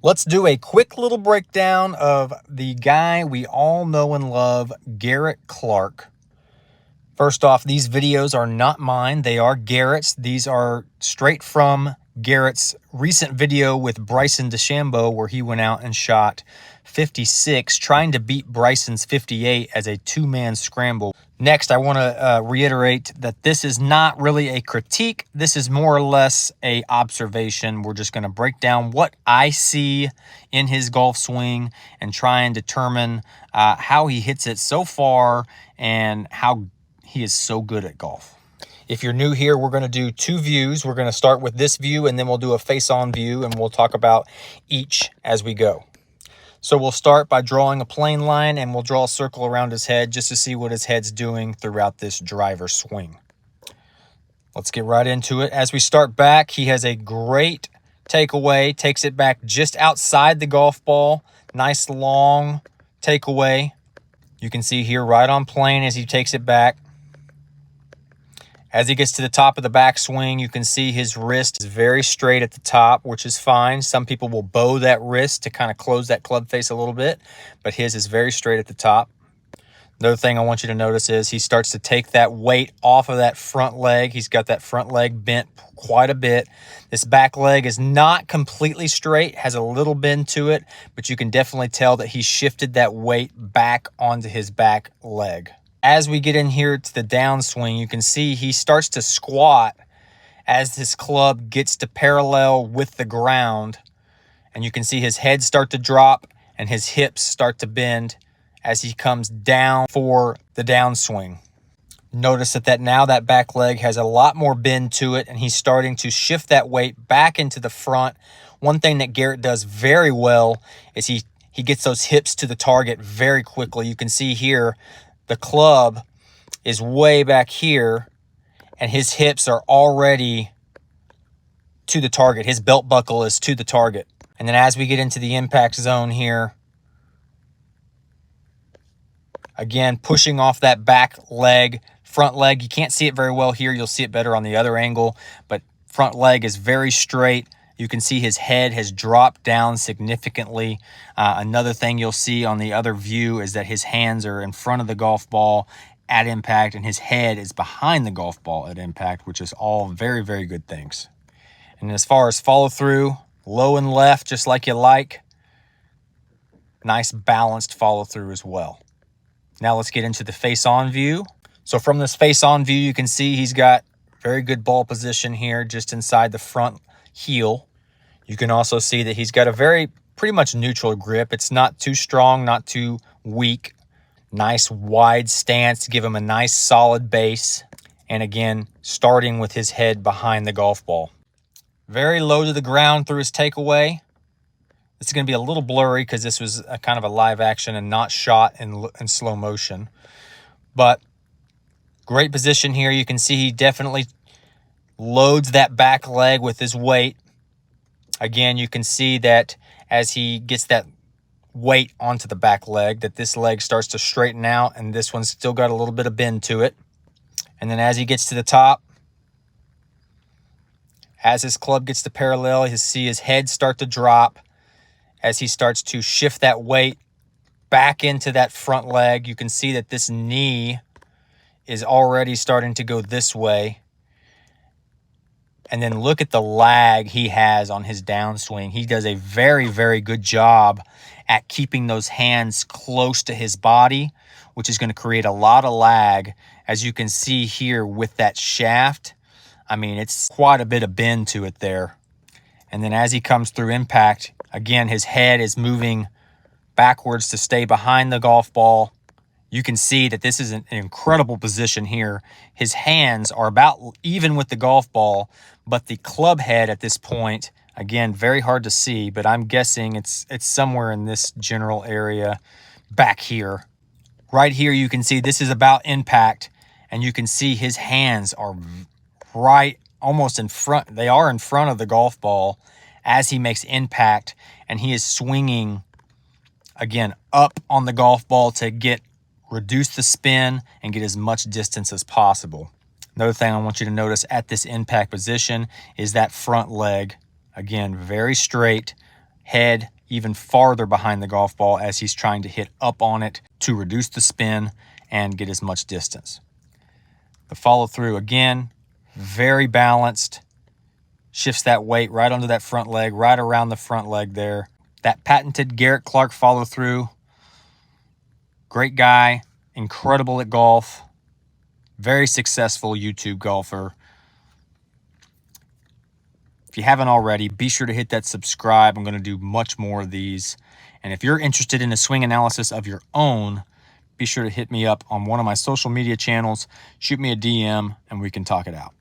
Let's do a quick little breakdown of the guy we all know and love, Garrett Clark. First off, these videos are not mine. They are Garrett's. These are straight from Garrett's recent video with Bryson DeChambeau, where he went out and shot 56, trying to beat Bryson's 58 as a two-man scramble. Next, I want to reiterate that this is not really a critique. This is more or less a observation. We're just going to break down what I see in his golf swing and try and determine how he hits it so far and how he is so good at golf. If you're new here, we're going to do two views. We're going to start with this view, and then we'll do a face-on view, and we'll talk about each as we go. So we'll start by drawing a plane line, and we'll draw a circle around his head just to see what his head's doing throughout this driver swing. Let's get right into it. As we start back, he has a great takeaway, takes it back just outside the golf ball. Nice long takeaway. You can see here right on plane as he takes it back. As he gets to the top of the backswing, you can see his wrist is very straight at the top, which is fine. Some people will bow that wrist to kind of close that club face a little bit, but his is very straight at the top. Another thing I want you to notice is he starts to take that weight off of that front leg. He's got that front leg bent quite a bit. This back leg is not completely straight, has a little bend to it, but you can definitely tell that he shifted that weight back onto his back leg. As we get in here to the downswing, you can see he starts to squat as his club gets to parallel with the ground. And you can see his head start to drop and his hips start to bend as he comes down for the downswing. Notice that now that back leg has a lot more bend to it, and he's starting to shift that weight back into the front. One thing that Garrett does very well is he gets those hips to the target very quickly. You can see here, the club is way back here, and his hips are already to the target. His belt buckle is to the target. And then as we get into the impact zone here, again, pushing off that back leg, front leg. You can't see it very well here. You'll see it better on the other angle, but front leg is very straight. You can see his head has dropped down significantly. Another thing you'll see on the other view is that his hands are in front of the golf ball at impact, and his head is behind the golf ball at impact, which is all very, very good things. And as far as follow through, low and left, just like you like. Nice balanced follow through as well. Now let's get into the face-on view. So from this face-on view, you can see he's got very good ball position here just inside the front heel. You can also see that he's got a pretty much neutral grip. It's not too strong, not too weak. Nice wide stance to give him a nice solid base. And again, starting with his head behind the golf ball. Very low to the ground through his takeaway. This is going to be a little blurry because this was a kind of a live action and not shot in slow motion. But great position here. You can see he definitely loads that back leg with his weight. Again, you can see that as he gets that weight onto the back leg, that this leg starts to straighten out, and this one's still got a little bit of bend to it. And then as he gets to the top, as his club gets to parallel, you see his head start to drop as he starts to shift that weight back into that front leg. You can see that this knee is already starting to go this way. And then look at the lag he has on his downswing. He does a very, very good job at keeping those hands close to his body, which is going to create a lot of lag. As you can see here with that shaft, I mean, it's quite a bit of bend to it there. And then as he comes through impact, again, his head is moving backwards to stay behind the golf ball. You can see that this is an incredible position here. His hands are about even with the golf ball, but the club head at this point, again, very hard to see, but I'm guessing it's somewhere in this general area back here. Right here, you can see this is about impact, and you can see his hands are right almost in front. They are in front of the golf ball as he makes impact, and he is swinging, again, up on the golf ball to reduce the spin and get as much distance as possible. Another thing I want you to notice at this impact position is that front leg. Again, very straight, head even farther behind the golf ball as he's trying to hit up on it to reduce the spin and get as much distance. The follow through, again, very balanced. Shifts that weight right onto that front leg, right around the front leg there. That patented Garrett Clark follow through. Great guy, incredible at golf, very successful YouTube golfer. If you haven't already, be sure to hit that subscribe. I'm going to do much more of these. And if you're interested in a swing analysis of your own, be sure to hit me up on one of my social media channels, shoot me a DM, and we can talk it out.